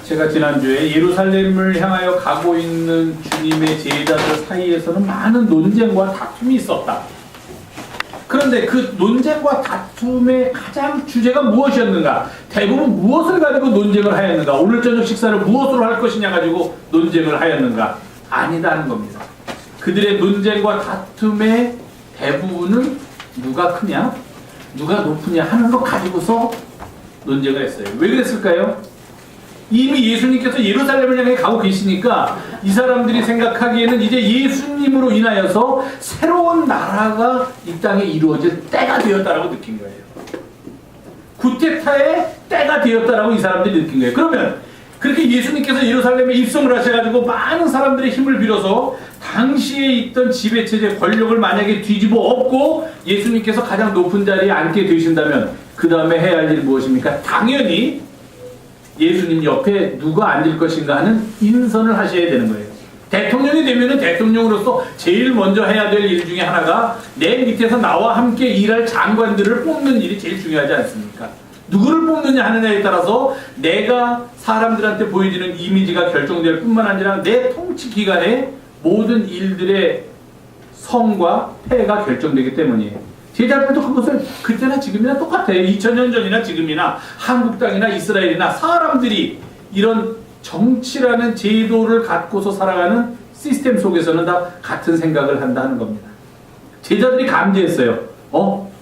제가 지난주에 예루살렘을 향하여 가고 있는 주님의 제자들 사이에서는 많은 논쟁과 다툼이 있었다. 그런데 그 논쟁과 다툼의 가장 주제가 무엇이었는가? 대부분 무엇을 가지고 논쟁을 하였는가? 오늘 저녁 식사를 무엇으로 할 것이냐 가지고 논쟁을 하였는가? 아니다는 겁니다. 그들의 논쟁과 다툼의 대부분은 누가 크냐? 누가 높으냐 하는 것 가지고서 논쟁을 했어요. 왜 그랬을까요? 이미 예수님께서 예루살렘을 향해 가고 계시니까 이 사람들이 생각하기에는 이제 예수님으로 인하여서 새로운 나라가 이 땅에 이루어질 때가 되었다라고 느낀 거예요. 구테타의 때가 되었다라고 이 사람들이 느낀 거예요. 그러면 그렇게 예수님께서 예루살렘에 입성을 하셔가지고 많은 사람들의 힘을 빌어서 당시에 있던 지배체제 권력을 만약에 뒤집어 엎고 예수님께서 가장 높은 자리에 앉게 되신다면 그 다음에 해야 할 일이 무엇입니까? 당연히 예수님 옆에 누가 앉을 것인가 하는 인선을 하셔야 되는 거예요. 대통령이 되면은 대통령으로서 제일 먼저 해야 될 일 중에 하나가 내 밑에서 나와 함께 일할 장관들을 뽑는 일이 제일 중요하지 않습니까? 누구를 뽑느냐 하느냐에 따라서 내가 사람들한테 보여지는 이미지가 결정될 뿐만 아니라 내 통치 기간에 모든 일들의 성과 폐가 결정되기 때문이에요. 제자들도 그것을 그때나 지금이나 똑같아요. 2000년 전이나 지금이나 한국 땅이나 이스라엘이나 사람들이 이런 정치라는 제도를 갖고서 살아가는 시스템 속에서는 다 같은 생각을 한다는 겁니다. 제자들이 감지했어요.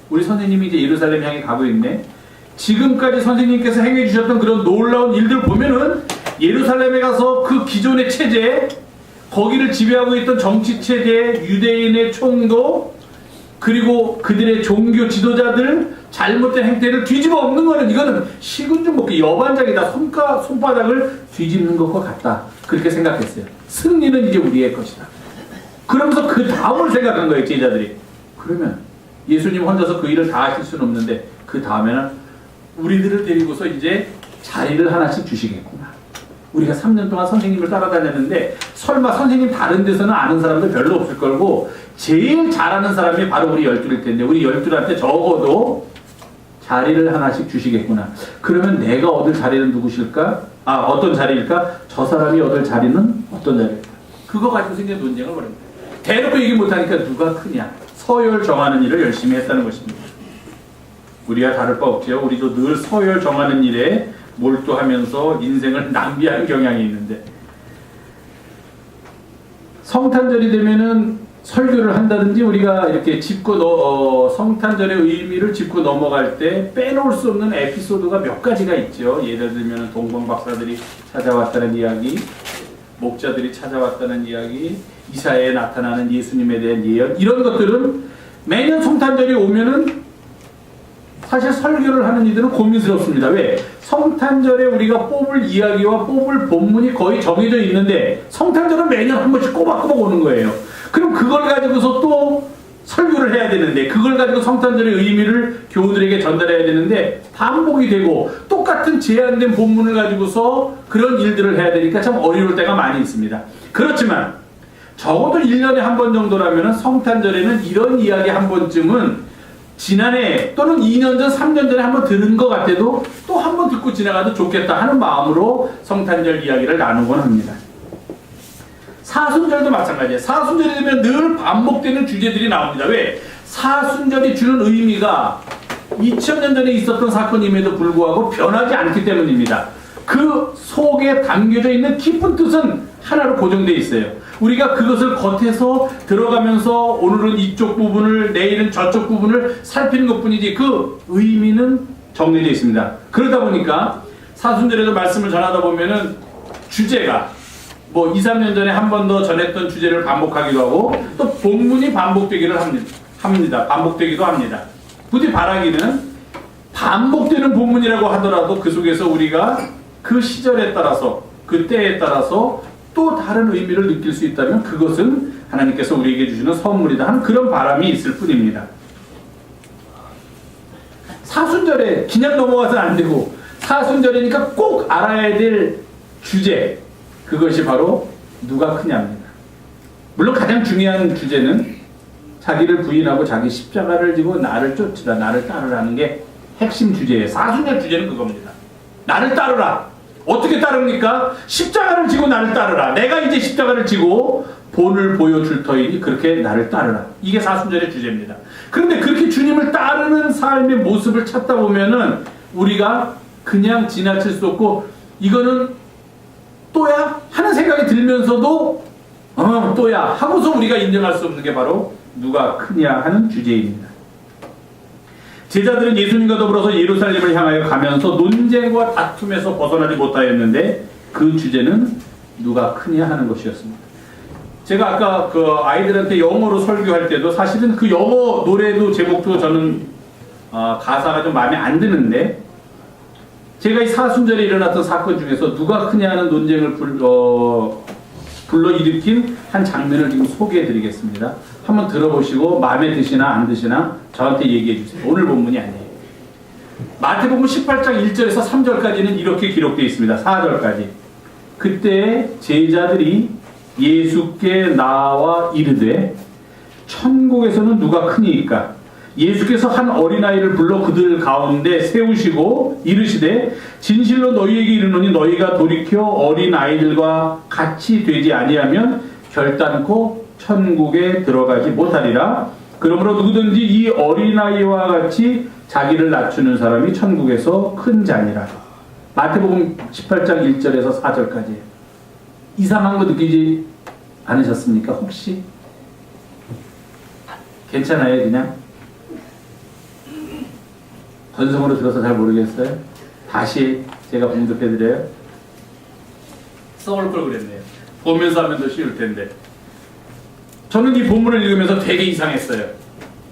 우리 선생님이 이제 예루살렘 향해 가고 있네. 지금까지 선생님께서 행해 주셨던 그런 놀라운 일들 보면은 예루살렘에 가서 그 기존의 체제, 거기를 지배하고 있던 정치 체제, 유대인의 총독, 그리고 그들의 종교 지도자들 잘못된 행태를 뒤집어 엎는 거는 이거는 식은 죽 먹기 여반장이다. 손바닥을 뒤집는 것과 같다. 그렇게 생각했어요. 승리는 이제 우리의 것이다. 그러면서 그 다음을 생각한 거예요, 제자들이. 그러면 예수님 혼자서 그 일을 다 하실 수는 없는데 그 다음에는 우리들을 데리고서 이제 자리를 하나씩 주시겠구나. 우리가 3년 동안 선생님을 따라다녔는데 설마 선생님 다른 데서는 아는 사람들 별로 없을 거고 제일 잘하는 사람이 바로 우리 12일 텐데 우리 12한테 적어도 자리를 하나씩 주시겠구나. 그러면 내가 얻을 자리는 누구실까? 어떤 자리일까? 저 사람이 얻을 자리는 어떤 자리일까? 그거 가지고 이제 논쟁을 벌입니다. 대놓고 얘기 못하니까 누가 크냐? 서열 정하는 일을 열심히 했다는 것입니다. 우리와 다를 바 없죠. 우리도 늘 서열 정하는 일에 몰두하면서 인생을 낭비하는 경향이 있는데 성탄절이 되면은 설교를 한다든지 우리가 이렇게 짚고 성탄절의 의미를 짚고 넘어갈 때 빼놓을 수 없는 에피소드가 몇 가지가 있죠. 예를 들면 동방 박사들이 찾아왔다는 이야기, 목자들이 찾아왔다는 이야기, 이사야에 나타나는 예수님에 대한 예언, 이런 것들은 매년 성탄절이 오면은 사실 설교를 하는 이들은 고민스럽습니다. 왜? 성탄절에 우리가 뽑을 이야기와 뽑을 본문이 거의 정해져 있는데 성탄절은 매년 한 번씩 꼬박꼬박 오는 거예요. 그럼 그걸 가지고서 또 설교를 해야 되는데 그걸 가지고 성탄절의 의미를 교우들에게 전달해야 되는데 반복이 되고 똑같은 제한된 본문을 가지고서 그런 일들을 해야 되니까 참 어려울 때가 많이 있습니다. 그렇지만 적어도 1년에 한 번 정도라면 성탄절에는 이런 이야기 한 번쯤은 지난해 또는 2년 전, 3년 전에 한번 들은 것 같아도 또 한 번 듣고 지나가도 좋겠다 하는 마음으로 성탄절 이야기를 나누곤 합니다. 사순절도 마찬가지예요. 사순절이 되면 늘 반복되는 주제들이 나옵니다. 왜? 사순절이 주는 의미가 2000년 전에 있었던 사건임에도 불구하고 변하지 않기 때문입니다. 그 속에 담겨져 있는 깊은 뜻은 하나로 고정되어 있어요. 우리가 그것을 겉에서 들어가면서 오늘은 이쪽 부분을 내일은 저쪽 부분을 살피는 것뿐이지 그 의미는 정리되어 있습니다. 그러다 보니까 사순절에도 말씀을 전하다 보면은 주제가 2, 3년 전에 한 번 더 전했던 주제를 반복하기도 하고 또 본문이 반복되기를 합니다. 반복되기도 합니다. 부디 바라기는 반복되는 본문이라고 하더라도 그 속에서 우리가 그 시절에 따라서 그 때에 따라서 또 다른 의미를 느낄 수 있다면 그것은 하나님께서 우리에게 주시는 선물이다 하는 그런 바람이 있을 뿐입니다. 사순절에 그냥 넘어가서는 안 되고 사순절이니까 꼭 알아야 될 주제, 그것이 바로 누가 크냐입니다. 물론 가장 중요한 주제는 자기를 부인하고 자기 십자가를 지고 나를 쫓으라, 나를 따르라는 게 핵심 주제예요. 사순절 주제는 그겁니다. 나를 따르라. 어떻게 따릅니까? 십자가를 지고 나를 따르라. 내가 이제 십자가를 지고 본을 보여줄 터이니 그렇게 나를 따르라. 이게 사순절의 주제입니다. 그런데 그렇게 주님을 따르는 삶의 모습을 찾다 보면은 우리가 그냥 지나칠 수 없고 이거는 또야? 하는 생각이 들면서도 또야 하고서 우리가 인정할 수 없는 게 바로 누가 크냐 하는 주제입니다. 제자들은 예수님과 더불어서 예루살렘을 향하여 가면서 논쟁과 다툼에서 벗어나지 못하였는데 그 주제는 누가 크냐 하는 것이었습니다. 제가 아까 그 아이들한테 영어로 설교할 때도 사실은 그 영어 노래도 제목도 저는 가사가 좀 마음에 안 드는데 제가 이 사순절에 일어났던 사건 중에서 누가 크냐 하는 논쟁을 불러일으킨 한 장면을 지금 소개해 드리겠습니다. 한번 들어보시고 마음에 드시나 안 드시나 저한테 얘기해 주세요. 오늘 본문이 아니에요. 마태복음 18장 1절에서 3절까지는 이렇게 기록되어 있습니다. 4절까지. 그때 제자들이 예수께 나와 이르되 천국에서는 누가 크니이까? 예수께서 한 어린아이를 불러 그들 가운데 세우시고 이르시되 진실로 너희에게 이르노니 너희가 돌이켜 어린아이들과 같이 되지 아니하면 결단코 천국에 들어가지 못하리라. 그러므로 누구든지 이 어린아이와 같이 자기를 낮추는 사람이 천국에서 큰 자니라. 마태복음 18장 1절에서 4절까지. 이상한 거 느끼지 않으셨습니까? 혹시? 괜찮아요 그냥? 건성으로 들어서 잘 모르겠어요? 다시 제가 공급해드려요? 써올 걸 그랬네요. 보면서 하면 더 쉬울 텐데. 저는 이 본문을 읽으면서 되게 이상했어요.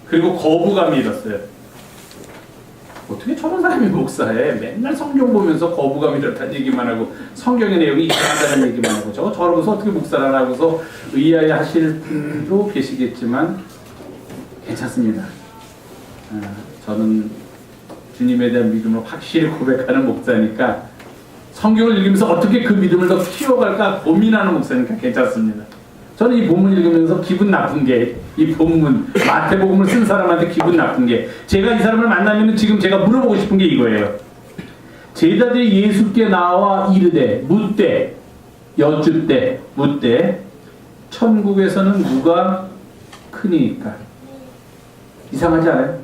그리고 거부감이 일었어요. 어떻게 저런 사람이 목사해? 맨날 성경 보면서 거부감이 이렇다는 얘기만 하고 성경의 내용이 이상하다는 얘기만 하고 저러고서 어떻게 목사를 하고서 의아해 하실 분도 계시겠지만 괜찮습니다. 저는 주님에 대한 믿음을 확실히 고백하는 목사니까 성경을 읽으면서 어떻게 그 믿음을 더 키워갈까 고민하는 목사니까 괜찮습니다. 저는 이 본문 읽으면서 기분 나쁜 게 이 본문 마태복음을 쓴 사람한테 기분 나쁜 게 제가 이 사람을 만나면 지금 제가 물어보고 싶은 게 이거예요. 제자들이 예수께 나와 이르되 묻되 여쭙되 묻되 천국에서는 누가 크니까? 이상하지 않아요?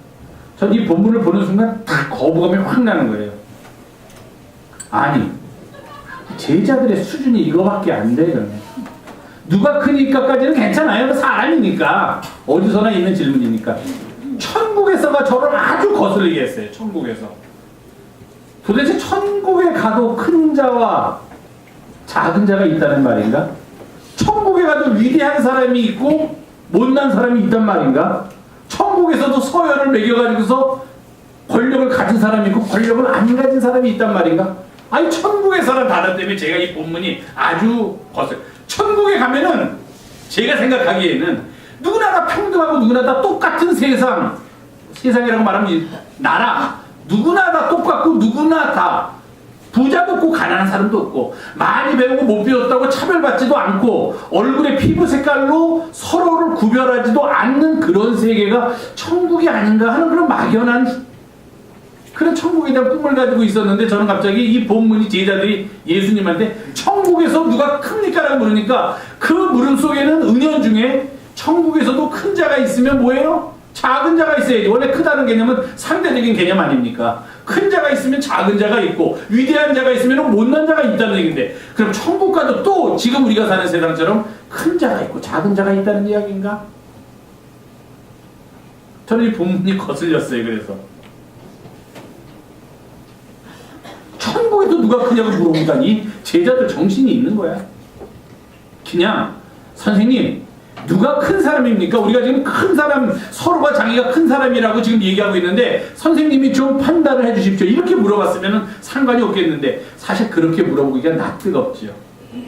전 이 본문을 보는 순간 다 거부감이 확 나는 거예요. 아니 제자들의 수준이 이거밖에 안 돼요. 누가 크니까까지는 괜찮아요. 사람이니까 어디서나 있는 질문이니까. 천국에서가 저를 아주 거슬리게 했어요. 천국에서 도대체 천국에 가도 큰 자와 작은 자가 있다는 말인가? 천국에 가도 위대한 사람이 있고 못난 사람이 있단 말인가? 천국에서도 서열을 매겨가지고서 권력을 가진 사람이 있고 권력을 안 가진 사람이 있단 말인가? 아니 천국에서는 다른 때문에 제가 이 본문이 아주 거슬려요. 천국에 가면은 제가 생각하기에는 누구나 다 평등하고 누구나 다 똑같은 세상이라고 말하면 나라 누구나 다 똑같고 누구나 다 부자도 없고 가난한 사람도 없고 많이 배우고 못 배웠다고 차별받지도 않고 얼굴의 피부 색깔로 서로를 구별하지도 않는 그런 세계가 천국이 아닌가 하는 그런 막연한 그런 천국에 대한 꿈을 가지고 있었는데 저는 갑자기 이 본문이 제자들이 예수님한테 천국에서 누가 큽니까? 라고 물으니까 그 물음 속에는 은연중에 천국에서도 큰 자가 있으면 뭐예요? 작은 자가 있어야지. 원래 크다는 개념은 상대적인 개념 아닙니까? 큰 자가 있으면 작은 자가 있고 위대한 자가 있으면 못난 자가 있다는 얘기인데 그럼 천국 가도 또 지금 우리가 사는 세상처럼 큰 자가 있고 작은 자가 있다는 이야기인가? 저는 이 본문이 거슬렸어요. 그래서 천국에도 누가 크냐고 물어보다니 제자들 정신이 있는 거야. 그냥 선생님 누가 큰 사람입니까? 우리가 지금 큰 사람 서로가 자기가 큰 사람이라고 지금 얘기하고 있는데 선생님이 좀 판단을 해주십시오. 이렇게 물어봤으면 상관이 없겠는데 사실 그렇게 물어보기가 낯뜨겁죠.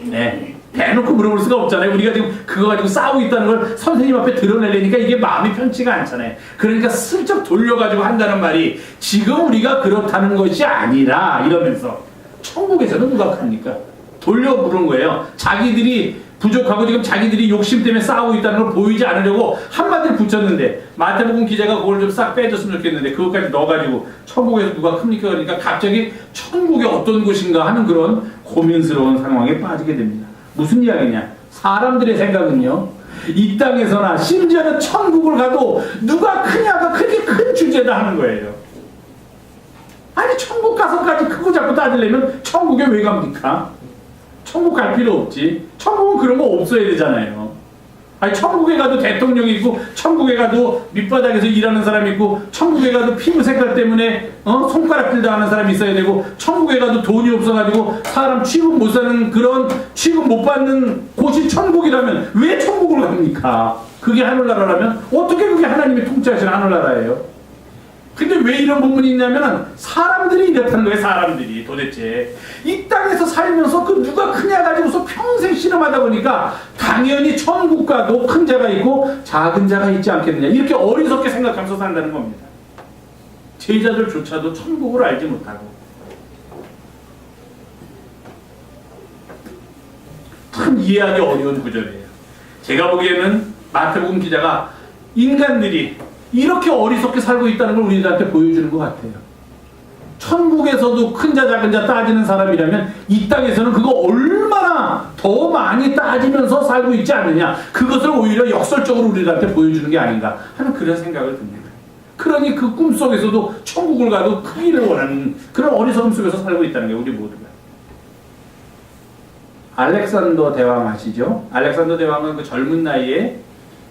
네. 대놓고 물어볼 수가 없잖아요. 우리가 지금 그거 가지고 싸우고 있다는 걸 선생님 앞에 드러내려니까 이게 마음이 편치가 않잖아요. 그러니까 슬쩍 돌려가지고 한다는 말이 지금 우리가 그렇다는 것이 아니라 이러면서 천국에서는 누가 큽니까? 돌려 물은 거예요. 자기들이 부족하고 지금 자기들이 욕심 때문에 싸우고 있다는 걸 보이지 않으려고 한마디를 붙였는데 마태복음 기자가 그걸 좀 싹 빼줬으면 좋겠는데 그것까지 넣어가지고 천국에서 누가 큽니까? 그러니까 갑자기 천국이 어떤 곳인가 하는 그런 고민스러운 상황에 빠지게 됩니다. 무슨 이야기냐? 사람들의 생각은요, 이 땅에서나 심지어는 천국을 가도 누가 크냐가 그렇게 큰 주제다 하는 거예요. 아니 천국 가서까지 그거 자꾸 따지려면 천국에 왜 갑니까? 천국 갈 필요 없지. 천국은 그런 거 없어야 되잖아요. 아니 천국에 가도 대통령이 있고, 천국에 가도 밑바닥에서 일하는 사람이 있고, 천국에 가도 피부 색깔 때문에 손가락질 당하는 사람이 있어야 되고, 천국에 가도 돈이 없어가지고 사람 취급 못 사는 그런 취급 못 받는 곳이 천국이라면 왜 천국을 갑니까? 그게 하늘나라라면 어떻게 그게 하나님이 통치하시는 하늘나라예요? 근데 왜 이런 부분이 있냐면 사람들이 이렇다는 거예요. 사람들이 도대체 이 땅에서 살면서 그 누가 크냐 가지고서 평생 실험하다 보니까 당연히 천국 가도 큰 자가 있고 작은 자가 있지 않겠느냐, 이렇게 어리석게 생각하면서 산다는 겁니다. 제자들조차도 천국을 알지 못하고. 참 이해하기 어려운 구절이에요. 제가 보기에는 마태복음 기자가 인간들이 이렇게 어리석게 살고 있다는 걸 우리들한테 보여주는 것 같아요. 천국에서도 큰 자 작은 자 따지는 사람이라면 이 땅에서는 그거 얼마나 더 많이 따지면서 살고 있지 않느냐, 그것을 오히려 역설적으로 우리들한테 보여주는 게 아닌가 하는 그런 생각을 듭니다. 그러니 그 꿈속에서도 천국을 가도 크기를 원하는 그런 어리석음 속에서 살고 있다는 게 우리 모두가. 알렉산더 대왕 아시죠? 알렉산더 대왕은 그 젊은 나이에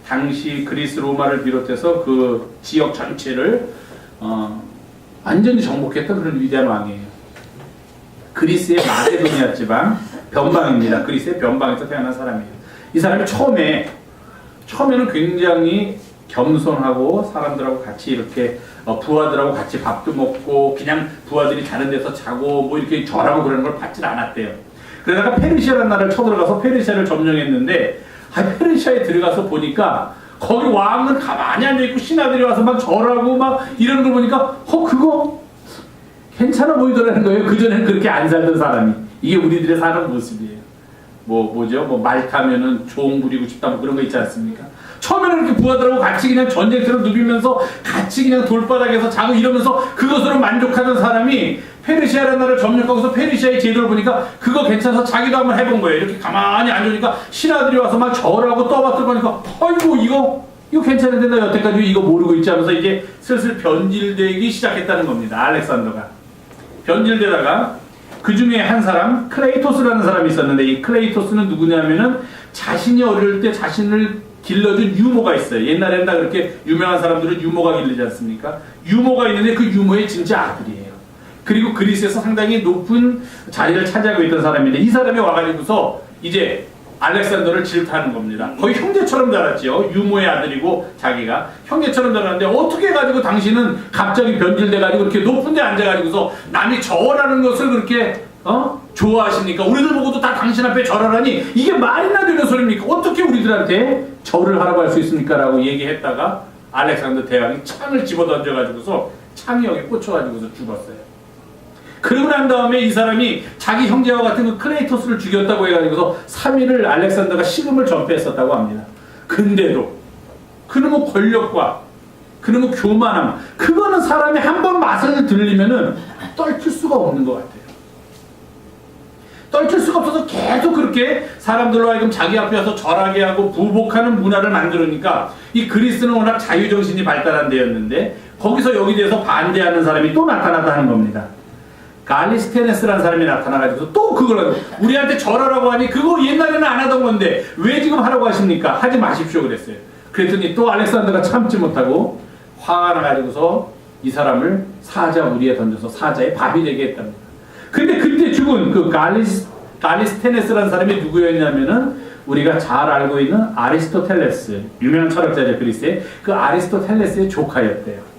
당시 그리스 로마를 비롯해서 그 지역 전체를 완전히 정복했던 그런 위대한 왕이에요. 그리스의 마세도니아 지방 변방입니다. 그리스의 변방에서 태어난 사람이에요. 이 사람이 처음에는 굉장히 겸손하고 사람들하고 같이 이렇게 부하들하고 같이 밥도 먹고 그냥 부하들이 자는 데서 자고 뭐 이렇게 절하고 그러는 걸 받질 않았대요. 그러다가 페르시아라는 나라를 쳐들어가서 페르시아를 점령했는데, 페르시아에 들어가서 보니까 거기 왕은 가만히 앉아있고 신하들이 와서 막 절하고 막 이러는 걸 보니까 그거 괜찮아 보이더라는 거예요. 그전에는 그렇게 안 살던 사람이. 이게 우리들의 사는 모습이에요. 뭐죠? 말 타면은 종 부리고 싶다 뭐 그런 거 있지 않습니까? 처음에는 이렇게 부하들하고 같이 그냥 전쟁처럼 누비면서 같이 그냥 돌바닥에서 자고 이러면서 그것으로 만족하던 사람이 페르시아라는 나라를 점령하고서 페르시아의 제도를 보니까 그거 괜찮아서 자기도 한번 해본 거예요. 이렇게 가만히 앉으니까 신하들이 와서 막 절하고 떠받들고 하니까 아이고 이거 괜찮은데 나 여태까지 이거 모르고 있지 하면서 이제 슬슬 변질되기 시작했다는 겁니다. 알렉산더가 변질되다가 그 중에 한 사람 클레이토스라는 사람이 있었는데, 이 클레이토스는 누구냐면은 자신이 어릴 때 자신을 길러준 유모가 있어요. 옛날에는 다 그렇게 유명한 사람들은 유모가 길르지 않습니까? 유모가 있는데 그 유모의 진짜 아들이에요. 그리고 그리스에서 상당히 높은 자리를 차지하고 있던 사람인데, 이 사람이 와가지고서 이제 알렉산더를 질타하는 겁니다. 거의 형제처럼 자랐죠. 유모의 아들이고 자기가 형제처럼 자랐는데 어떻게 해가지고 당신은 갑자기 변질돼가지고 이렇게 높은 데 앉아가지고서 남이 절하는 것을 그렇게 좋아하십니까? 우리들 보고도 다 당신 앞에 절하라니 이게 말이나 되는 소리입니까? 어떻게 우리들한테 절을 하라고 할 수 있습니까? 라고 얘기했다가 알렉산더 대왕이 창을 집어던져가지고서 창이 여기 꽂혀가지고서 죽었어요. 그러고 난 다음에 이 사람이 자기 형제와 같은 그 클레이토스를 죽였다고 해가지고서 3일을 알렉산더가 식음을 전폐했었다고 합니다. 근데도 그놈의 권력과 그놈의 교만함, 그거는 사람이 한 번 맛을 들리면은 떨칠 수가 없는 것 같아요. 떨칠 수가 없어서 계속 그렇게 사람들로 하여금 자기 앞에 와서 절하게 하고 부복하는 문화를 만들으니까, 이 그리스는 워낙 자유정신이 발달한 데였는데 거기서 여기 대해서 반대하는 사람이 또 나타났다 하는 겁니다. 갈리스테네스라는 사람이 나타나가지고 또 그걸 우리한테 절하라고 하니 그거 옛날에는 안 하던 건데 왜 지금 하라고 하십니까? 하지 마십시오 그랬어요. 그랬더니 또 알렉산더가 참지 못하고 화가 나가지고서 이 사람을 사자 우리에 던져서 사자의 밥이 되게 했답니다. 근데 그때 죽은 그 갈리스테네스라는 사람이 누구였냐면은 우리가 잘 알고 있는 아리스토텔레스, 유명한 철학자죠. 그리스의 그 아리스토텔레스의 조카였대요.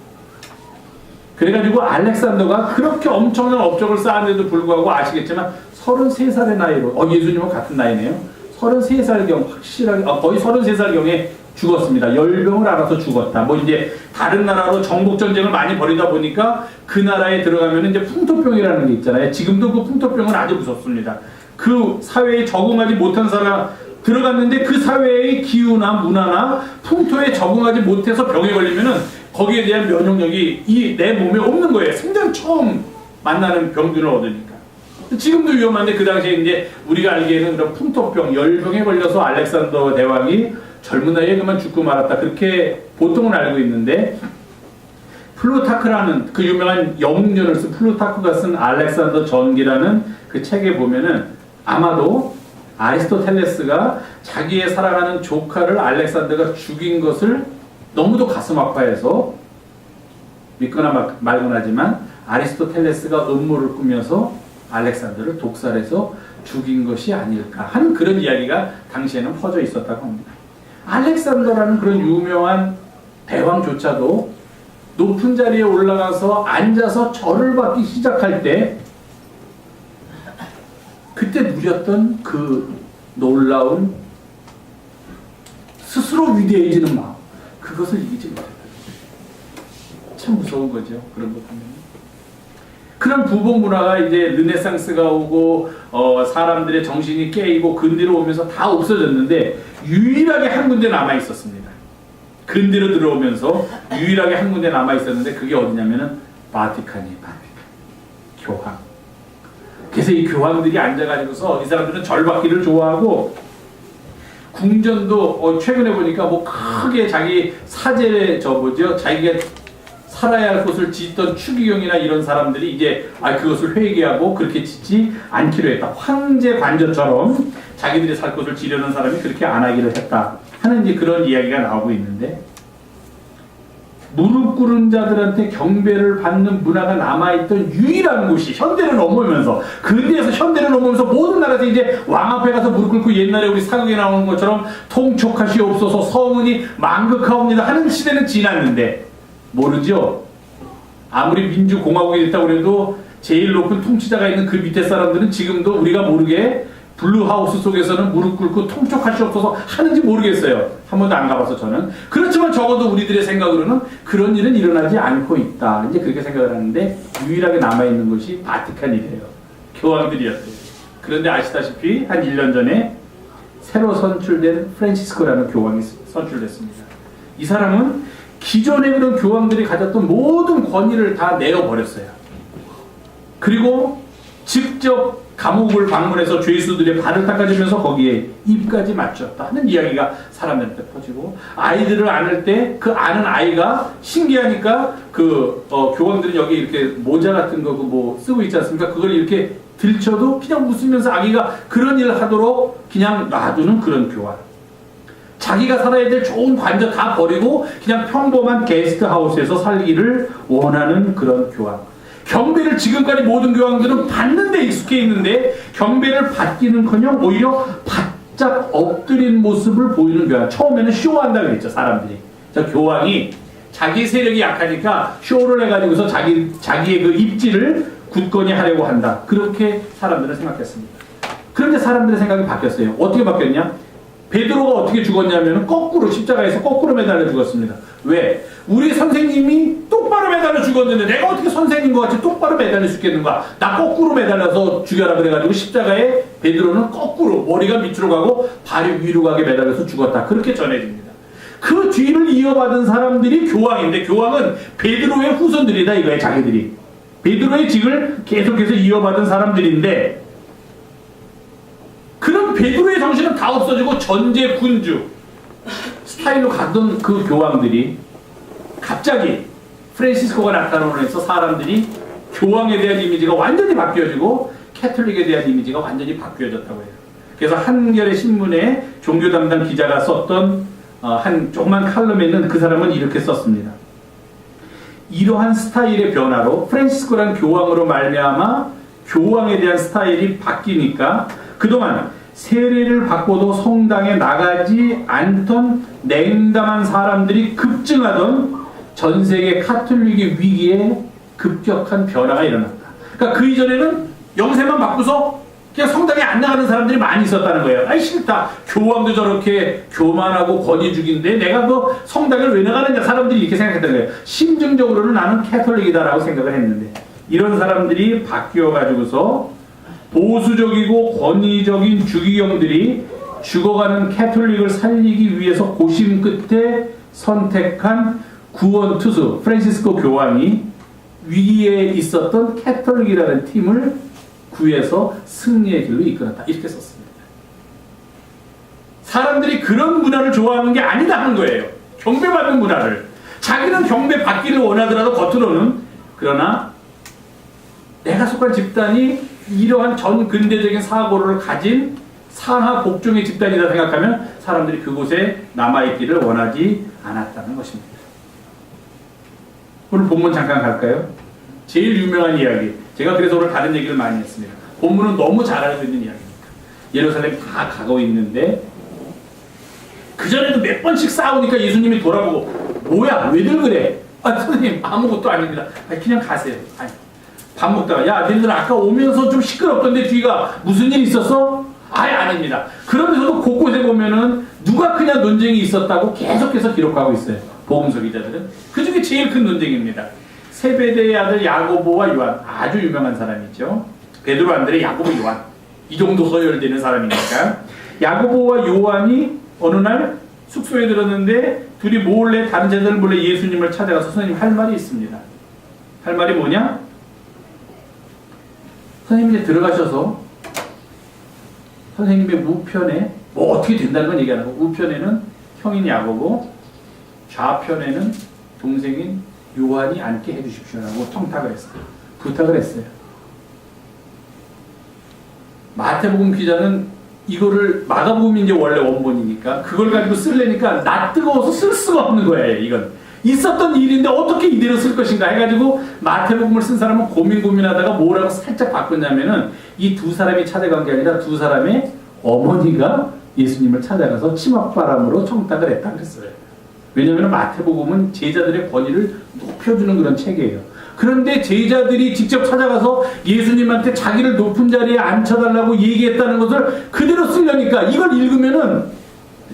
그래가지고 알렉산더가 그렇게 엄청난 업적을 쌓았는데도 불구하고 아시겠지만 33살의 나이로, 예수님과 같은 나이네요. 33살경 확실하게, 거의 33살경에 죽었습니다. 열병을 앓아서 죽었다. 이제 다른 나라로 정복전쟁을 많이 벌이다 보니까 그 나라에 들어가면 이제 풍토병이라는 게 있잖아요. 지금도 그 풍토병은 아주 무섭습니다. 그 사회에 적응하지 못한 사람, 들어갔는데 그 사회의 기후나 문화나 풍토에 적응하지 못해서 병에 걸리면은 거기에 대한 면역력이 이 내 몸에 없는 거예요. 생전 처음 만나는 병균을 얻으니까. 지금도 위험한데 그 당시에 이제 우리가 알기에는 그런 풍토병, 열병에 걸려서 알렉산더 대왕이 젊은 나이에 그만 죽고 말았다. 그렇게 보통은 알고 있는데 플루타크라는 그 유명한 영웅전을 쓴 플루타크가 쓴 알렉산더 전기라는 그 책에 보면은 아마도 아리스토텔레스가 자기의 사랑하는 조카를 알렉산더가 죽인 것을 너무도 가슴 아파해서 믿거나 말거나 하지만 아리스토텔레스가 음모를 꾸며서 알렉산더를 독살해서 죽인 것이 아닐까 하는 그런 이야기가 당시에는 퍼져 있었다고 합니다. 알렉산더라는 그런 유명한 대왕조차도 높은 자리에 올라가서 앉아서 절을 받기 시작할 때 그때 누렸던 그 놀라운 스스로 위대해지는 마음, 그것을 이기지 못했다. 참 무서운 거죠. 그런 것 보면. 그런 부복 문화가 이제 르네상스가 오고 사람들의 정신이 깨이고 근대로 오면서 다 없어졌는데 유일하게 한 군데 남아 있었습니다. 근대로 들어오면서 유일하게 한 군데 남아 있었는데 그게 어디냐면은 바티칸. 교황. 그래서 이 교황들이 앉아가지고서 이 사람들은 절받기를 좋아하고 궁전도 최근에 보니까 뭐 크게 자기 사제 자기가 살아야 할 곳을 짓던 추기경이나 이런 사람들이 이제 그것을 회개하고 그렇게 짓지 않기로 했다. 황제 관저처럼 자기들이 살 곳을 지려는 사람이 그렇게 안 하기로 했다 하는 이제 그런 이야기가 나오고 있는데, 무릎 꿇은 자들한테 경배를 받는 문화가 남아있던 유일한 곳이 현대를 넘으면서, 근대에서 현대를 넘으면서 모든 나라에서 이제 왕 앞에 가서 무릎 꿇고 옛날에 우리 사극에 나오는 것처럼 통촉하시옵소서 성은이 만극하옵니다 하는 시대는 지났는데, 모르죠? 아무리 민주공화국이 됐다고 해도 제일 높은 통치자가 있는 그 밑에 사람들은 지금도 우리가 모르게 블루하우스 속에서는 무릎 꿇고 통촉하시옵소서 하는지 모르겠어요. 한 번도 안 가봐서 저는. 그렇지만 적어도 우리들의 생각으로는 그런 일은 일어나지 않고 있다. 이제 그렇게 생각을 하는데 유일하게 남아있는 것이 바티칸이래요. 교황들이었어요. 그런데 아시다시피 한 1년 전에 새로 선출된 프란치스코라는 교황이 선출됐습니다. 이 사람은 기존의 그런 교황들이 가졌던 모든 권위를 다 내어버렸어요. 그리고 직접 감옥을 방문해서 죄수들의 발을 닦아주면서 거기에 입까지 맞췄다 하는 이야기가 사람들한테 퍼지고, 아이들을 안을 때 그 아는 아이가 신기하니까 교황들은 여기 이렇게 모자 같은 거 뭐 쓰고 있지 않습니까? 그걸 이렇게 들쳐도 그냥 웃으면서 아기가 그런 일을 하도록 그냥 놔두는 그런 교황. 자기가 살아야 될 좋은 관저 다 버리고 그냥 평범한 게스트하우스에서 살기를 원하는 그런 교황. 경배를 지금까지 모든 교황들은 받는 데 익숙해 있는데 경배를 받기는커녕 오히려 바짝 엎드린 모습을 보이는 교황. 처음에는 쇼한다고 했죠, 사람들이. 교황이 자기 세력이 약하니까 쇼를 해가지고서 자기의 그 입지를 굳건히 하려고 한다. 그렇게 사람들은 생각했습니다. 그런데 사람들의 생각이 바뀌었어요. 어떻게 바뀌었냐? 베드로가 어떻게 죽었냐면 거꾸로 십자가에서 거꾸로 매달려 죽었습니다. 왜? 우리 선생님이 똑바로 매달려 죽었는데 내가 어떻게 선생님과 같이 똑바로 매달릴 수 있겠는가? 나 거꾸로 매달려서 죽여라 그래가지고 십자가에 베드로는 거꾸로 머리가 밑으로 가고 발이 위로 가게 매달려서 죽었다. 그렇게 전해집니다. 그 뒤를 이어받은 사람들이 교황인데 교황은 베드로의 후손들이다 이거예요. 자기들이. 베드로의 직을 계속해서 이어받은 사람들인데 그런 베드로의 정신은 다 없어지고 전제 군주 스타일로 가던 그 교황들이 갑자기 프란시스코가 나타나면서 해서 사람들이 교황에 대한 이미지가 완전히 바뀌어지고 캐톨릭에 대한 이미지가 완전히 바뀌어졌다고 해요. 그래서 한겨레 신문에 종교 담당 기자가 썼던 한 조그만 칼럼에는 그 사람은 이렇게 썼습니다. 이러한 스타일의 변화로 프란시스코라는 교황으로 말미암아 교황에 대한 스타일이 바뀌니까 그동안 세례를 받고도 성당에 나가지 않던 냉담한 사람들이 급증하던 전 세계 카톨릭의 위기에 급격한 변화가 일어났다. 그러니까 그 이전에는 영세만 받고서 그냥 성당에 안 나가는 사람들이 많이 있었다는 거예요. 아이 싫다. 교황도 저렇게 교만하고 권위주기인데 내가 그 성당을 왜 나가느냐, 사람들이 이렇게 생각했다는 거예요. 심증적으로는 나는 캐톨릭이다라고 생각을 했는데 이런 사람들이 바뀌어 가지고서 보수적이고 권위적인 주기경들이 죽어가는 캐톨릭을 살리기 위해서 고심 끝에 선택한 구원 투수 프란시스코 교황이 위기에 있었던 캐톨릭이라는 팀을 구해서 승리의 길로 이끌었다. 이렇게 썼습니다. 사람들이 그런 문화를 좋아하는 게 아니다 하는 거예요. 경배받는 문화를. 자기는 경배받기를 원하더라도 겉으로는, 그러나 내가 속한 집단이 이러한 전 근대적인 사고를 가진 상하 복종의 집단이다 생각하면 사람들이 그곳에 남아있기를 원하지 않았다는 것입니다. 오늘 본문 잠깐 갈까요? 제일 유명한 이야기. 제가 그래서 오늘 다른 얘기를 많이 했습니다. 본문은 너무 잘 알고 있는 이야기니까. 예루살렘 다 가고 있는데 그전에도 몇 번씩 싸우니까 예수님이 돌아보고 뭐야 왜들 그래? 선생님 아무것도 아닙니다. 그냥 가세요. 아니, 밥 먹다가 야 너희들 아까 오면서 좀 시끄럽던데 뒤가 무슨 일 있었어? 아예 아닙니다. 그러면서도 곳곳에 보면은 누가 그냥 논쟁이 있었다고 계속해서 기록하고 있어요. 복음서 기자들은. 그 중에 제일 큰 논쟁입니다. 세베대의 아들 야고보와 요한. 아주 유명한 사람이죠. 베드로, 안드레, 야고보, 요한. 이 정도 서열되는 사람이니까. 야고보와 요한이 어느 날 숙소에 들었는데 둘이 몰래 다른 제자들 몰래 예수님을 찾아가서 선생님 할 말이 있습니다. 할 말이 뭐냐? 선생님이 이제 들어가셔서 선생님의 우편에 뭐 어떻게 된다는 건 얘기 안 하고 우편에는 형인 야고보, 좌편에는 동생인 요한이 앉게 해주십시오라고 청탁을 했어요. 부탁을 했어요. 마태복음 기자는 이거를 마가복음이 이제 원래 원본이니까 그걸 가지고 쓰려니까 나 뜨거워서 쓸 수가 없는 거예요. 이건 있었던 일인데 어떻게 이대로 쓸 것인가 해가지고 마태복음을 쓴 사람은 고민하다가 뭐라고 살짝 바꿨냐면은 이 두 사람이 찾아간 게 아니라 두 사람의 어머니가 예수님을 찾아가서 치맛바람으로 청탁을 했다 그랬어요. 왜냐하면 마태복음은 제자들의 권위를 높여주는 그런 책이에요. 그런데 제자들이 직접 찾아가서 예수님한테 자기를 높은 자리에 앉혀달라고 얘기했다는 것을 그대로 쓰려니까 이걸 읽으면은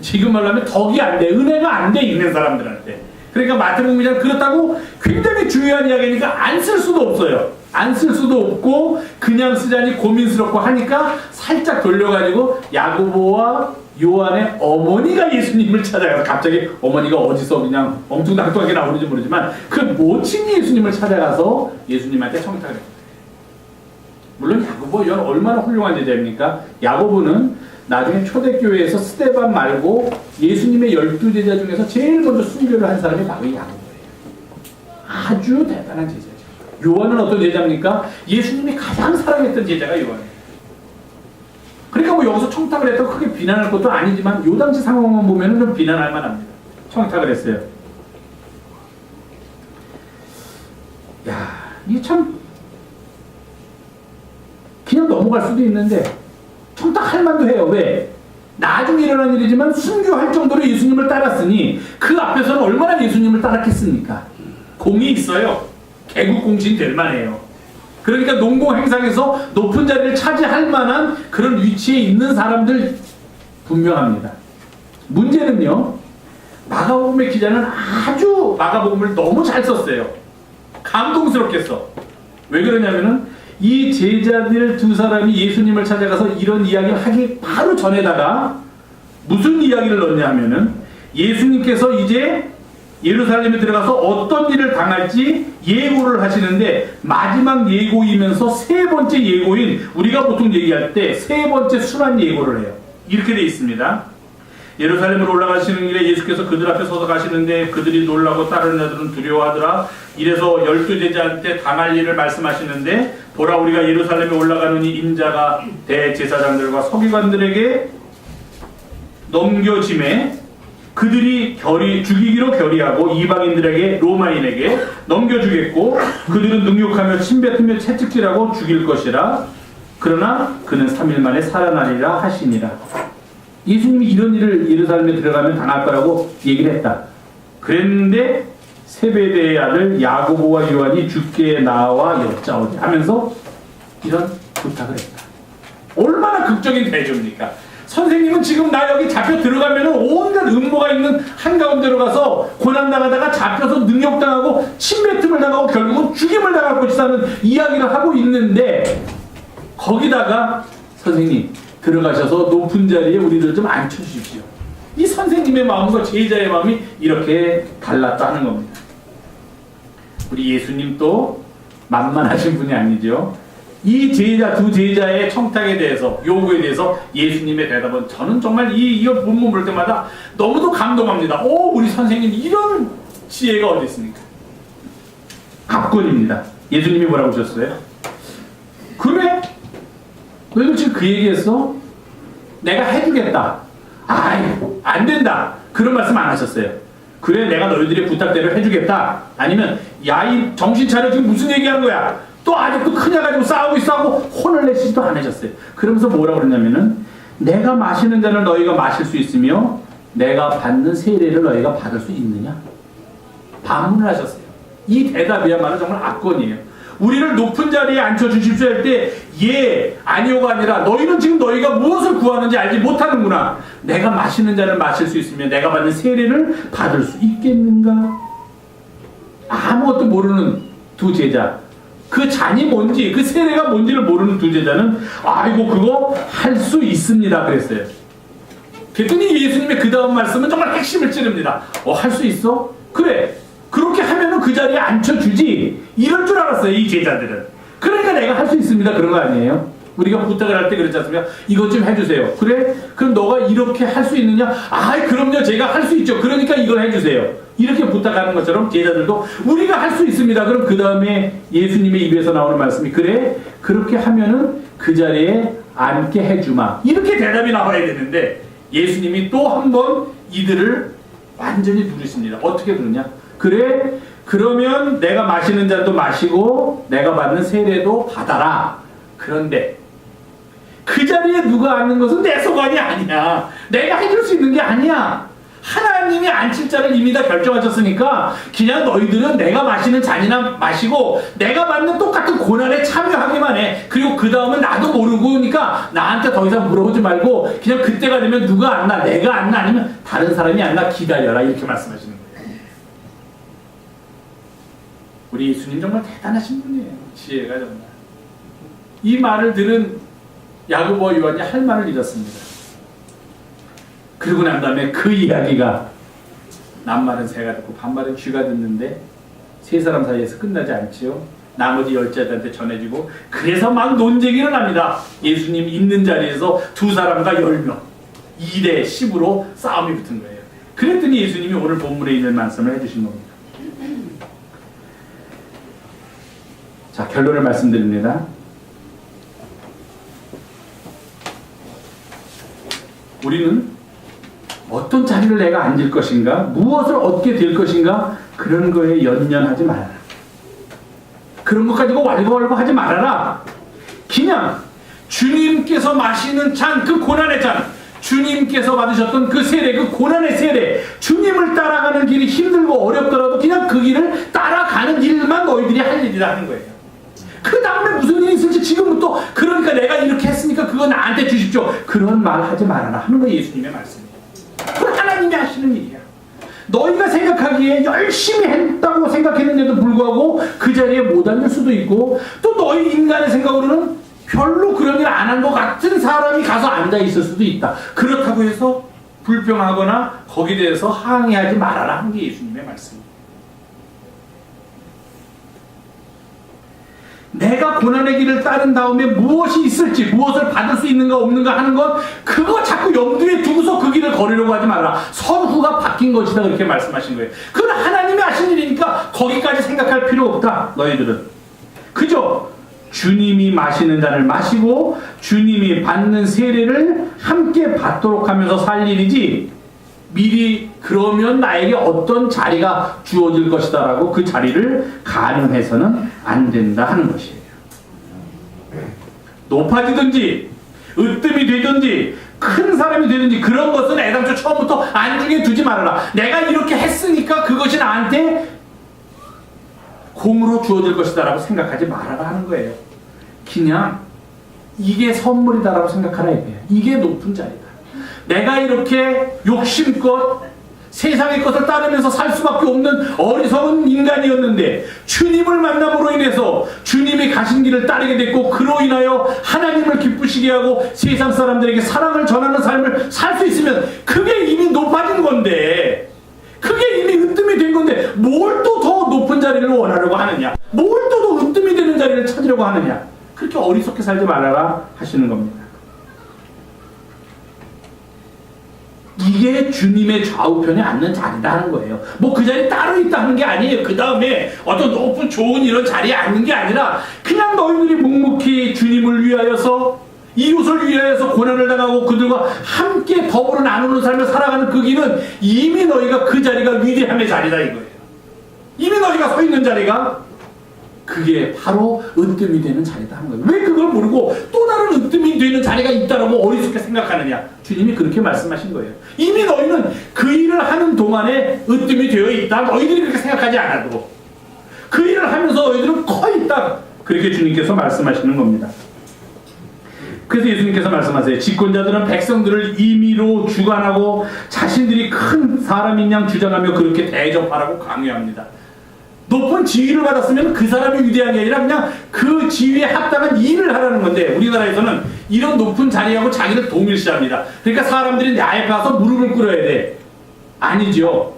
지금 말하면 덕이 안 돼. 은혜가 안 돼. 읽는 사람들한테. 그러니까 마태복음이 그렇다고 굉장히 중요한 이야기니까 안 쓸 수도 없어요. 안 쓸 수도 없고 그냥 쓰자니 고민스럽고 하니까 살짝 돌려가지고 야고보와 요한의 어머니가 예수님을 찾아가서 갑자기 어머니가 어디서 그냥 엉뚱당뚱하게 나오는지 모르지만 그 모친이 예수님을 찾아가서 예수님한테 청탁을 했어요. 물론 야고보, 요한 얼마나 훌륭한 제자입니까? 야고보는 나중에 초대교회에서 스데반 말고 예수님의 12제자 중에서 제일 먼저 순교를 한 사람이 바로 야고보예요. 아주 대단한 제자죠. 요한은 어떤 제자입니까? 예수님이 가장 사랑했던 제자가 요한이에요. 그러니까 뭐 여기서 청탁을 했다고 크게 비난할 것도 아니지만 요 당시 상황만 보면 좀 비난할 만합니다. 청탁을 했어요. 야, 이게 참 그냥 넘어갈 수도 있는데 청탁할 만도 해요. 왜? 나중에 일어난 일이지만 순교할 정도로 예수님을 따랐으니 그 앞에서는 얼마나 예수님을 따랐겠습니까? 공이 있어요. 개국공신 될 만해요. 그러니까 농공행상에서 높은 자리를 차지할 만한 그런 위치에 있는 사람들 분명합니다. 문제는요, 마가복음의 기자는 아주 마가복음을 너무 잘 썼어요. 감동스럽게 써. 왜 그러냐면은 이 제자들 두 사람이 예수님을 찾아가서 이런 이야기를 하기 바로 전에다가 무슨 이야기를 넣냐 하면은 예수님께서 이제 예루살렘에 들어가서 어떤 일을 당할지 예고를 하시는데 마지막 예고이면서 세 번째 예고인 우리가 보통 얘기할 때 세 번째 순환 예고를 해요. 이렇게 돼 있습니다. 예루살렘으로 올라가시는 길에 예수께서 그들 앞에 서서 가시는데 그들이 놀라고 따르는 자들은 두려워하더라. 이래서 12제자한테 당할 일을 말씀하시는데 보라 우리가 예루살렘에 올라가느니 인자가 대제사장들과 서기관들에게 넘겨짐에 그들이 죽이기로 결의하고 이방인들에게 로마인에게 넘겨주겠고 그들은 능욕하며 침뱉으며 채찍질하고 죽일 것이라. 그러나 그는 3일 만에 살아나리라 하시니라. 예수님이 이런 일을 예루살렘에 들어가면 당할 거라고 얘기를 했다. 그랬는데 세베대의 아들 야고보와 요한이 주께 나와 여짜오니 하면서 이런 부탁을 했다. 얼마나 극적인 대조입니까? 선생님은 지금 나 여기 잡혀 들어가면 온갖 음모가 있는 한가운데로 가서 고난당하다가 잡혀서 능욕당하고 침뱉음을 당하고 결국은 죽임을 당할 것이라는 이야기를 하고 있는데 거기다가 선생님 들어가셔서 높은 자리에 우리를 좀 앉혀주십시오. 이 선생님의 마음과 제자의 마음이 이렇게 달랐다는 겁니다. 우리 예수님도 만만하신 분이 아니죠. 이 제자, 두 제자의 청탁에 대해서, 요구에 대해서 예수님의 대답은 저는 정말 이 본문 볼 때마다 너무도 감동합니다. 우리 선생님 이런 지혜가 어디 있습니까? 압권입니다. 예수님이 뭐라고 하셨어요? 그래? 너희들 지금 그 얘기했어? 내가 해주겠다. 안 된다. 그런 말씀 안 하셨어요. 그래, 내가 너희들의 부탁대로 해주겠다. 아니면 야, 이 정신 차려, 지금 무슨 얘기하는 거야? 또 아직도 크냐 가지고 싸우고 있어 하고 혼을 내시지도 않으셨어요. 그러면서 뭐라고 그러냐면은 내가 마시는 잔을 너희가 마실 수 있으며 내가 받는 세례를 너희가 받을 수 있느냐? 반문을 하셨어요. 이 대답이야말로 정말 압권이에요. 우리를 높은 자리에 앉혀주십시오 할 때 예, 아니오가 아니라 너희는 지금 너희가 무엇을 구하는지 알지 못하는구나. 내가 마시는 잔을 마실 수 있으며 내가 받는 세례를 받을 수 있겠는가? 아무것도 모르는 두 제자, 그 잔이 뭔지, 그 세례가 뭔지를 모르는 두 제자는 아이고 그거 할 수 있습니다 그랬어요. 그랬더니 예수님의 그 다음 말씀은 정말 핵심을 찌릅니다. 할 수 있어? 그래, 그렇게 하면은 그 자리에 앉혀주지. 이럴 줄 알았어요 이 제자들은. 그러니까 내가 할 수 있습니다 그런 거 아니에요? 우리가 부탁을 할 때 그렇지 않습니까? 이것 좀 해주세요. 그래? 그럼 너가 이렇게 할 수 있느냐? 그럼요, 제가 할 수 있죠. 그러니까 이걸 해주세요. 이렇게 부탁하는 것처럼 제자들도 우리가 할 수 있습니다. 그럼 그 다음에 예수님의 입에서 나오는 말씀이 그래? 그렇게 하면은 그 자리에 앉게 해주마. 이렇게 대답이 나와야 되는데 예수님이 또 한 번 이들을 완전히 누르십니다. 어떻게 그러냐? 그래? 그러면 내가 마시는 잔도 마시고 내가 받는 세례도 받아라. 그런데 그 자리에 누가 앉는 것은 내 소관이 아니야. 내가 해줄 수 있는 게 아니야. 하나님이 앉힐 자를 이미 다 결정하셨으니까 그냥 너희들은 내가 마시는 잔이나 마시고 내가 받는 똑같은 고난에 참여하기만 해. 그리고 그 다음은 나도 모르고니까 나한테 더 이상 물어보지 말고 그냥 그때가 되면 누가 앉나, 내가 앉나 아니면 다른 사람이 앉나 기다려라. 이렇게 말씀하시는 거예요. 우리 예수님 정말 대단하신 분이에요. 지혜가 정말. 이 말을 들은 야고보와 요한이 할 말을 잃었습니다. 그러고 난 다음에 그 이야기가 남말은 새가 듣고 반말은 쥐가 듣는데 세 사람 사이에서 끝나지 않지요. 나머지 10자들한테 전해지고 그래서 막 논쟁이 일어납니다. 예수님 있는 자리에서 두 사람과 10명 2대 10으로 싸움이 붙은 거예요. 그랬더니 예수님이 오늘 본문에 있는 말씀을 해주신 겁니다. 자, 결론을 말씀드립니다. 우리는 어떤 자리를 내가 앉을 것인가, 무엇을 얻게 될 것인가, 그런 거에 연연하지 말아라. 그런 것 가지고 왈가왈부하지 말아라. 그냥 주님께서 마시는 잔, 그 고난의 잔, 주님께서 받으셨던 그 세례, 그 고난의 세례, 주님을 따라가는 길이 힘들고 어렵더라도 그냥 그 길을 따라가는 일만 너희들이 할 일이라 하는 거예요. 그 다음에 무슨 일이 있을지 지금부터 그러니까 내가 이렇게 했으니까 그거 나한테 주십시오. 그런 말 하지 말아라 하는 거 예수님의 말씀이에요. 그건 하나님이 하시는 일이야. 너희가 생각하기에 열심히 했다고 생각했는데도 불구하고 그 자리에 못 앉을 수도 있고 또 너희 인간의 생각으로는 별로 그런 일 안 한 것 같은 사람이 가서 앉아 있을 수도 있다. 그렇다고 해서 불평하거나 거기에 대해서 항의하지 말아라 하는 게 예수님의 말씀이에요. 내가 고난의 길을 따른 다음에 무엇이 있을지, 무엇을 받을 수 있는가 없는가 하는 건 그거 자꾸 염두에 두고서 그 길을 걸으려고 하지 마라. 선후가 바뀐 것이다 그렇게 말씀하신 거예요. 그건 하나님이 하신 일이니까 거기까지 생각할 필요 없다. 너희들은 그저 주님이 마시는 잔을 마시고 주님이 받는 세례를 함께 받도록 하면서 살 일이지 미리 그러면 나에게 어떤 자리가 주어질 것이다 라고 그 자리를 가늠해서는 안 된다 하는 것이에요. 높아지든지 으뜸이 되든지 큰 사람이 되든지 그런 것은 애당초 처음부터 안중에 두지 말아라. 내가 이렇게 했으니까 그것이 나한테 공으로 주어질 것이다 라고 생각하지 말아라 하는 거예요. 그냥 이게 선물이다 라고 생각하라 이거예요. 이게 높은 자리다. 내가 이렇게 욕심껏 세상의 것을 따르면서 살 수밖에 없는 어리석은 인간이었는데 주님을 만남으로 인해서 주님이 가신 길을 따르게 됐고 그로 인하여 하나님을 기쁘시게 하고 세상 사람들에게 사랑을 전하는 삶을 살 수 있으면 그게 이미 높아진 건데, 그게 이미 으뜸이 된 건데 뭘 또 더 높은 자리를 원하려고 하느냐, 뭘 또 더 으뜸이 되는 자리를 찾으려고 하느냐. 그렇게 어리석게 살지 말아라 하시는 겁니다. 이게 주님의 좌우편에 앉는 자리다 하는 거예요. 뭐 그 자리 따로 있다 하는 게 아니에요. 그 다음에 어떤 높은 좋은 이런 자리에 앉는 게 아니라 그냥 너희들이 묵묵히 주님을 위하여서, 이웃을 위하여서 고난을 당하고 그들과 함께 더불어 나누는 삶을 살아가는 그 길은 이미 너희가 그 자리가 위대함의 자리다 이거예요. 이미 너희가 서 있는 자리가 그게 바로 으뜸이 되는 자리다 하는 거예요. 왜 그걸 모르고 또 다른 으뜸이 되는 자리가 있다라고 어리석게 생각하느냐. 주님이 그렇게 말씀하신 거예요. 이미 너희는 그 일을 하는 동안에 으뜸이 되어 있다. 너희들이 그렇게 생각하지 않아도 그 일을 하면서 너희들은 커 있다. 그렇게 주님께서 말씀하시는 겁니다. 그래서 예수님께서 말씀하세요. 집권자들은 백성들을 임의로 주관하고 자신들이 큰 사람인 양 주장하며 그렇게 대접하라고 강요합니다. 높은 지위를 받았으면 그 사람이 위대한 게 아니라 그냥 그 지위에 합당한 일을 하라는 건데, 우리나라에서는 이런 높은 자리하고 자기를 동일시합니다. 그러니까 사람들이 내 앞에 가서 무릎을 꿇어야 돼. 아니죠.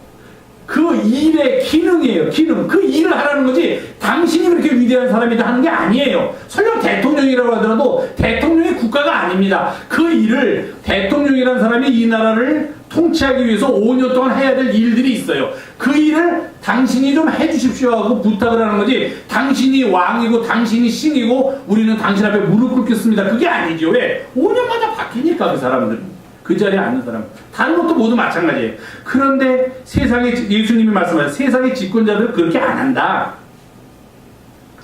그 일의 기능이에요. 기능. 그 일을 하라는 거지 당신이 그렇게 위대한 사람이다 하는 게 아니에요. 설령 대통령이라고 하더라도 대통령이 국가가 아닙니다. 그 일을 대통령이라는 사람이 이 나라를 통치하기 위해서 5년 동안 해야 될 일들이 있어요. 그 일을 당신이 좀 해주십시오 하고 부탁을 하는 거지, 당신이 왕이고 당신이 신이고 우리는 당신 앞에 무릎 꿇겠습니다. 그게 아니죠. 왜? 5년마다 바뀌니까 그 사람들은. 그 자리에 앉는 사람. 다른 것도 모두 마찬가지예요. 그런데 예수님이 말씀하신 세상의 집권자들은 그렇게 안 한다.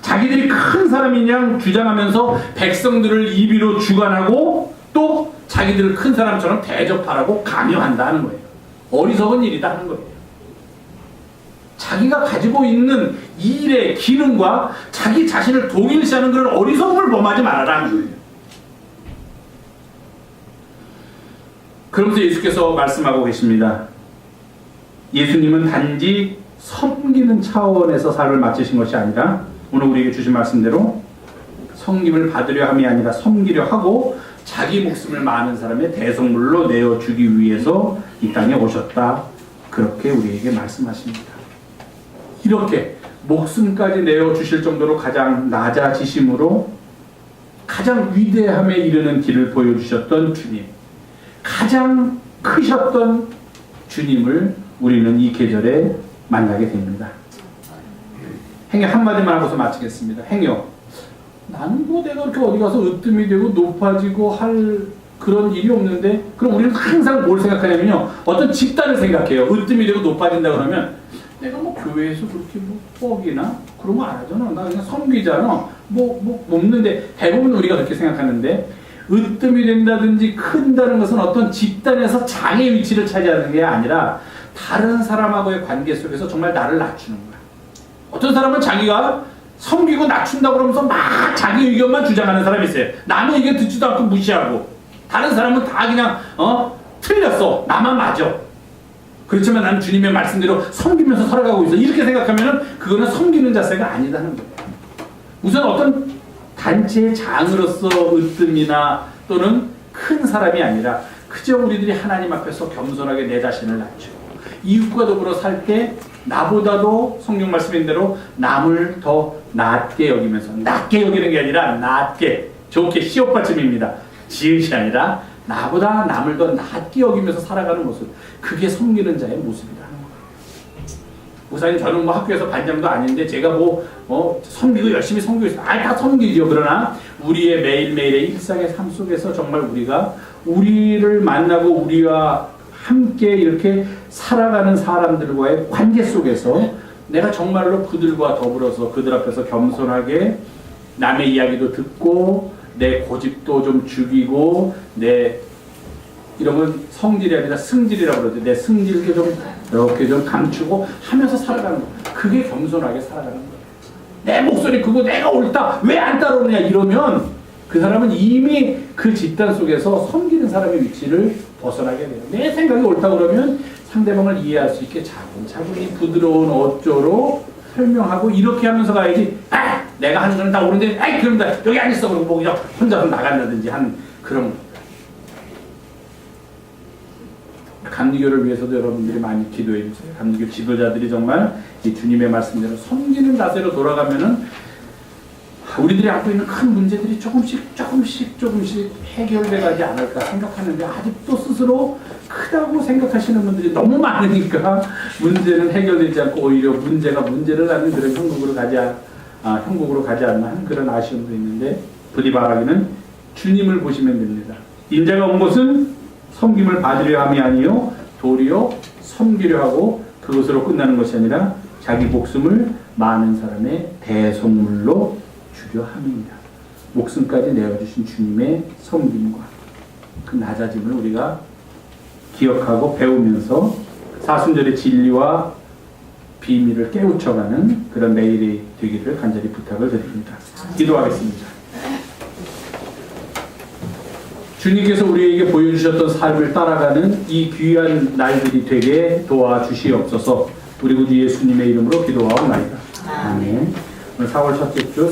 자기들이 큰 사람인 양 주장하면서 백성들을 임의로 주관하고 또 자기들을 큰 사람처럼 대접하라고 강요한다는 거예요. 어리석은 일이다 하는 거예요. 자기가 가지고 있는 일의 기능과 자기 자신을 동일시하는 그런 어리석음을 범하지 말아라는 거예요. 그러면서 예수께서 말씀하고 계십니다. 예수님은 단지 섬기는 차원에서 삶을 마치신 것이 아니라 오늘 우리에게 주신 말씀대로 섬김을 받으려 함이 아니라 섬기려 하고 자기 목숨을 많은 사람의 대성물로 내어주기 위해서 이 땅에 오셨다. 그렇게 우리에게 말씀하십니다. 이렇게 목숨까지 내어주실 정도로 가장 낮아지심으로 가장 위대함에 이르는 길을 보여주셨던 주님, 가장 크셨던 주님을 우리는 이 계절에 만나게 됩니다. 행여 한마디만 하고서 마치겠습니다. 행여 나는 뭐 내가 이렇게 어디 가서 으뜸이 되고 높아지고 할 그런 일이 없는데, 그럼 우리는 항상 뭘 생각하냐면요, 어떤 집단을 생각해요. 으뜸이 되고 높아진다 그러면 내가 뭐 교회에서 그렇게 뭐 뻑이나 그런 거 안 하잖아. 나 그냥 섬기잖아. 뭐 없는데, 대부분 우리가 그렇게 생각하는데, 으뜸이 된다든지 큰다는 것은 어떤 집단에서 장의 위치를 차지하는 게 아니라 다른 사람하고의 관계 속에서 정말 나를 낮추는 거야. 어떤 사람은 자기가 섬기고 낮춘다고 그러면서 막 자기 의견만 주장하는 사람이 있어요. 남의 의견 듣지도 않고 무시하고, 다른 사람은 다 그냥 틀렸어. 나만 맞아. 그렇지만 나는 주님의 말씀대로 섬기면서 살아가고 있어. 이렇게 생각하면 그거는 섬기는 자세가 아니다는 거예요. 우선 어떤 단체의 장으로서 으뜸이나 또는 큰 사람이 아니라 그저 우리들이 하나님 앞에서 겸손하게 내 자신을 낮추고 이웃과 더불어 살 때 나보다도 성경 말씀인 대로 남을 더 낮게 여기면서, 낮게 여기는 게 아니라 낮게, 좋게 시옷받침입니다. 지읒이 아니라 나보다 남을 더 낮게 여기면서 살아가는 모습, 그게 섬기는 자의 모습이라는 거예요. 목사님, 저는 뭐 학교에서 반장도 아닌데 제가 섬기고 열심히 섬기고 있어요. 다 섬기죠. 그러나 우리의 매일매일의 일상의 삶 속에서 정말 우리가 우리를 만나고 우리와 함께 이렇게 살아가는 사람들과의 관계 속에서 내가 정말로 그들과 더불어서 그들 앞에서 겸손하게 남의 이야기도 듣고 내 고집도 좀 죽이고, 내 이런 건 성질이 아니라 승질이라고 그러죠. 내 승질도 좀 이렇게 좀 감추고 하면서 살아가는 거. 그게 겸손하게 살아가는 거예요. 내 목소리 크고 내가 옳다, 왜 안 따라오느냐 이러면 그 사람은 이미 그 집단 속에서 섬기는 사람의 위치를 벗어나게 돼요. 내 생각이 옳다 그러면 상대방을 이해할 수 있게 차분차분히 부드러운 어조로 설명하고 이렇게 하면서 가야지. 아! 내가 하는 거는 다 옳은데 아이 그런다 여기 안 있어 그러고 뭐 그냥 혼자서 나간다든지 한 그런. 감리교를 위해서도 여러분들이 많이 기도해 주세요. 감리교 지도자들이 정말 이 주님의 말씀대로 섬기는 자세로 돌아가면은 우리들이 갖고 있는 큰 문제들이 조금씩 해결돼 가지 않을까 생각하는데 아직도 스스로 크다고 생각하시는 분들이 너무 많으니까 문제는 해결되지 않고 오히려 문제가 문제를 낳는 그런 형국으로 가지 않나 하는 그런 아쉬움도 있는데 부디 바라기는 주님을 보시면 됩니다. 인자가 온 것은 섬김을 받으려 함이 아니요 도리어 섬기려 하고 그것으로 끝나는 것이 아니라 자기 목숨을 많은 사람의 대속물로 주려 함입니다. 목숨까지 내어주신 주님의 섬김과 그 낮아짐을 우리가 기억하고 배우면서 사순절의 진리와 비밀을 깨우쳐가는 그런 매일이 되기를 간절히 부탁을 드립니다. 기도하겠습니다. 주님께서 우리에게 보여주셨던 삶을 따라가는 이 귀한 날들이 되게 도와주시옵소서. 우리 구주 예수님의 이름으로 기도하옵나이다. 아멘. 오늘 4월 첫째 주